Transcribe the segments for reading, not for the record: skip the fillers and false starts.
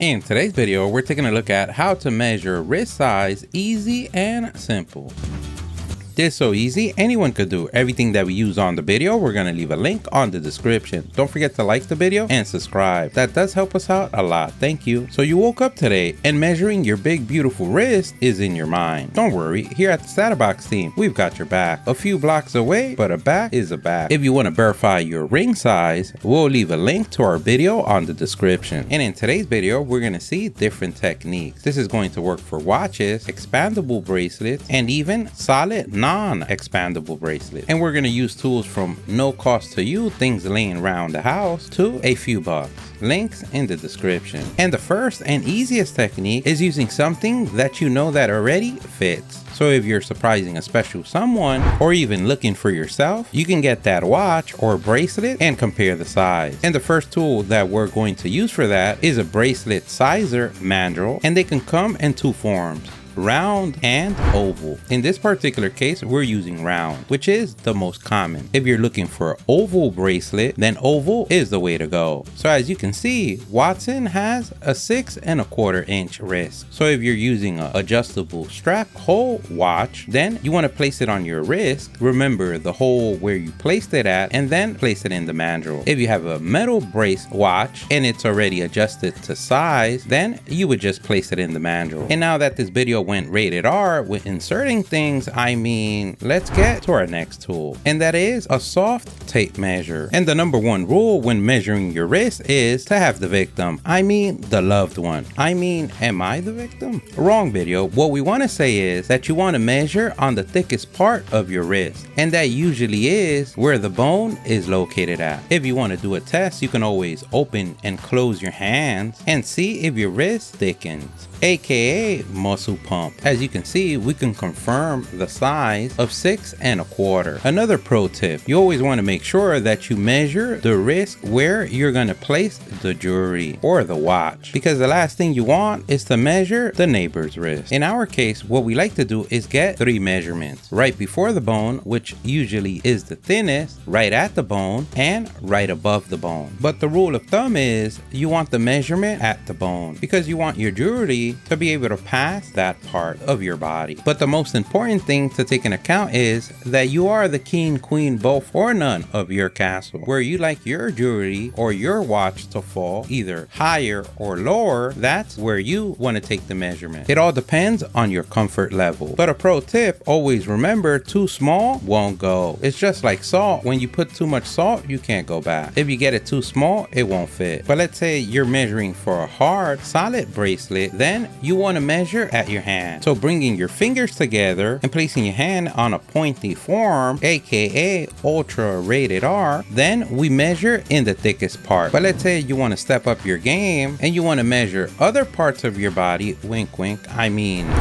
In today's video, we're taking a look at how to measure wrist size easy and simple. This is so easy, anyone could do everything that we use on the video. We're going to leave a link on the description. Don't forget to like the video and subscribe. That does help us out a lot. Thank you. So you woke up today and measuring your big beautiful wrist is in your mind. Don't worry, here at the StatUpBox team, we've got your back. A few blocks away, but a back is a back. If you want to verify your ring size, we'll leave a link to our video on the description. And in today's video, we're going to see different techniques. This is going to work for watches, expandable bracelets, and even solid non-expandable bracelet. And we're going to use tools from no cost to you, things laying around the house, to a few bucks. Links in the description. And the first and easiest technique is using something that you know that already fits. So if you're surprising a special someone or even looking for yourself, you can get that watch or bracelet and compare the size. And the first tool that we're going to use for that is a Bracelet Sizer mandrel, and they can come in two forms: round and oval. In this particular case, we're using round, which is the most common. If you're looking for an oval bracelet, then oval is the way to go. So as you can see, Watson has a 6¼ inch wrist. So if you're using an adjustable strap hole watch, then you want to place it on your wrist. Remember the hole where you placed it at, and then place it in the mandrel. If you have a metal brace watch and it's already adjusted to size, then you would just place it in the mandrel. And now that this video went rated R with inserting things, let's get to our next tool, and that is a soft tape measure. And the number one rule when measuring your wrist is to have the victim, the loved one. Am I the victim? Wrong video. What we want to say is that you want to measure on the thickest part of your wrist, and that usually is where the bone is located at. If you want to do a test, you can always open and close your hands and see if your wrist thickens, aka muscle pump. As you can see, we can confirm the size of 6¼ Another pro tip, you always want to make sure that you measure the wrist where you're going to place the jewelry or the watch, because the last thing you want is to measure the neighbor's wrist. In our case, what we like to do is get 3 measurements: right before the bone, which usually is the thinnest, right at the bone, and right above the bone. But the rule of thumb is you want the measurement at the bone, because you want your jewelry to be able to pass that part of your body. But the most important thing to take into account is that you are the king, queen, both or none of your castle. Where you like your jewelry or your watch to fall, either higher or lower, that's where you want to take the measurement. It all depends on your comfort level. But a pro tip, always remember, too small won't go. It's just like salt. When you put too much salt, you can't go back. If you get it too small, it won't fit. But let's say you're measuring for a hard, solid bracelet, then you want to measure at your hand. So bringing your fingers together and placing your hand on a pointy form, aka ultra rated R, then we measure in the thickest part. But let's say you want to step up your game and you want to measure other parts of your body, wink wink,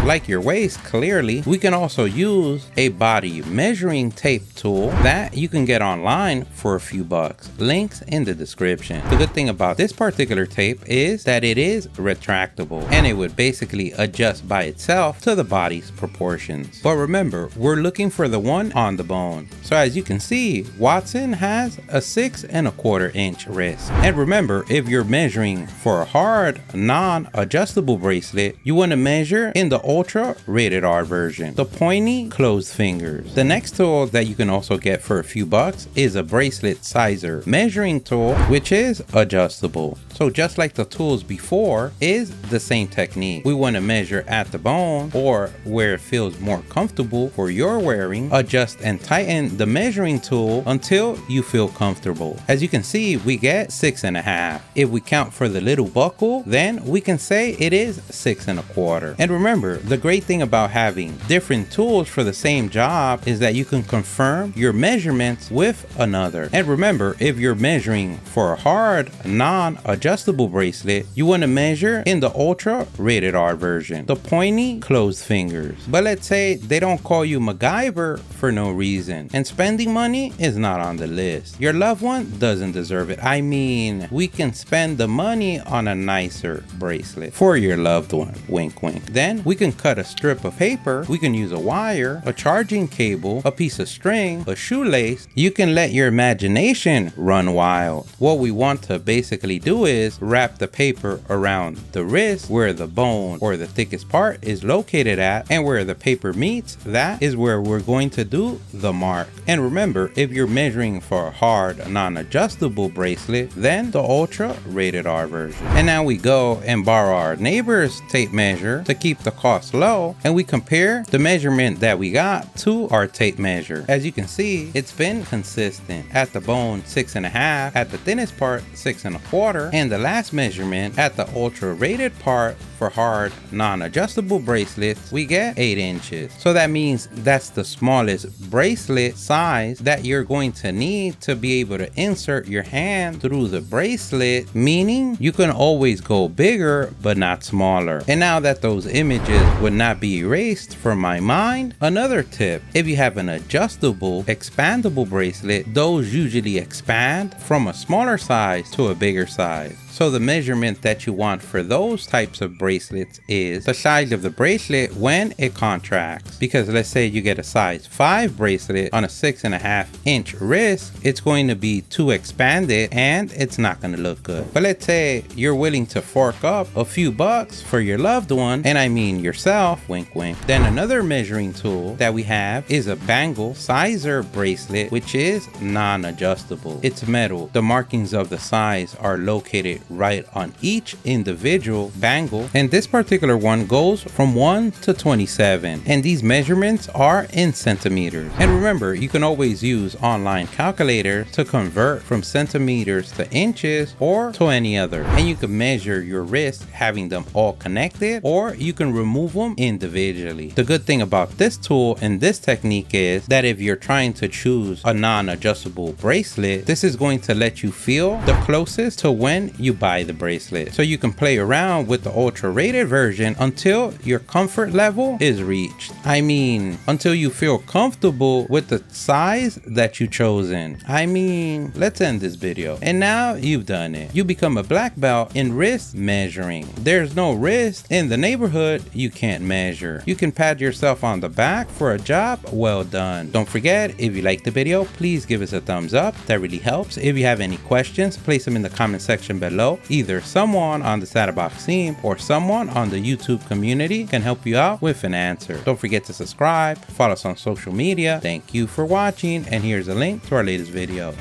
like your waist clearly. We can also use a body measuring tape tool that you can get online for a few bucks. Links in the description. The good thing about this particular tape is that it is retractable, and it would basically adjust by itself to the body's proportions. But remember, we're looking for the one on the bone. So as you can see, Watson has a 6¼ inch wrist. And remember, if you're measuring for a hard, non-adjustable bracelet, you want to measure in the ultra rated R version, the pointy closed fingers. The next tool that you can also get for a few bucks is a Bracelet Sizer measuring tool, which is adjustable. So just like the tools before, is the same technique. We want to measure at the bone or where it feels more comfortable for your wearing. Adjust and tighten the measuring tool until you feel comfortable. As you can see, we get 6½. If we count for the little buckle, then we can say it is 6¼ And remember, the great thing about having different tools for the same job is that you can confirm your measurements with another. And remember, if you're measuring for a hard, non-adjustable bracelet, you want to measure in the ultra rated R version, the pointy closed fingers. But let's say they don't call you MacGyver for no reason, and spending money is not on the list. Your loved one doesn't deserve it. We can spend the money on a nicer bracelet for your loved one, wink wink. Then we can cut a strip of paper, we can use a wire, a charging cable, a piece of string, a shoelace. You can let your imagination run wild. What we want to basically do is is wrap the paper around the wrist where the bone or the thickest part is located at, and where the paper meets, that is where we're going to do the mark. And remember, if you're measuring for a hard non-adjustable bracelet, then the Ultra Rated R version. And now we go and borrow our neighbor's tape measure to keep the cost low, and we compare the measurement that we got to our tape measure. As you can see, it's been consistent. At the bone 6.5, at the thinnest part 6.25, and the last measurement at the Ultra Rated part for hard non-adjustable bracelets, we get 8 inches. So that means that's the smallest bracelet size that you're going to need to be able to insert your hand through the bracelet, meaning you can always go bigger but not smaller. And now that those images would not be erased from my mind, another tip: if you have an adjustable expandable bracelet, those usually expand from a smaller size to a bigger size. So the measurement that you want for those types of bracelets is the size of the bracelet when it contracts. Because let's say you get a size 5 bracelet on a 6.5 inch wrist, it's going to be too expanded and it's not going to look good. But let's say you're willing to fork up a few bucks for your loved one, and I mean yourself, wink wink, then another measuring tool that we have is a Bangle Sizer bracelet, which is non-adjustable. It's metal. The markings of the size are located right on each individual bangle, and this particular one goes from 1 to 27, and these measurements are in centimeters. And remember, you can always use online calculators to convert from centimeters to inches or to any other, and you can measure your wrist having them all connected, or you can remove them individually. The good thing about this tool and this technique is that if you're trying to choose a non-adjustable bracelet, this is going to let you feel the closest to when you buy the bracelet. So you can play around with the Ultra Rated version until your comfort level is reached. I mean, until you feel comfortable with the size that you chosen. I mean, let's end this video. And now you've done it. You become a black belt in wrist measuring. There's no wrist in the neighborhood you can't measure. You can pat yourself on the back for a job well done. Don't forget, if you liked the video, please give us a thumbs up. That really helps. If you have any questions, place them in the comment section below. Either someone on the StatUpBox team or someone on the YouTube community can help you out with an answer. Don't forget to subscribe, follow us on social media. Thank you for watching, and here's a link to our latest video.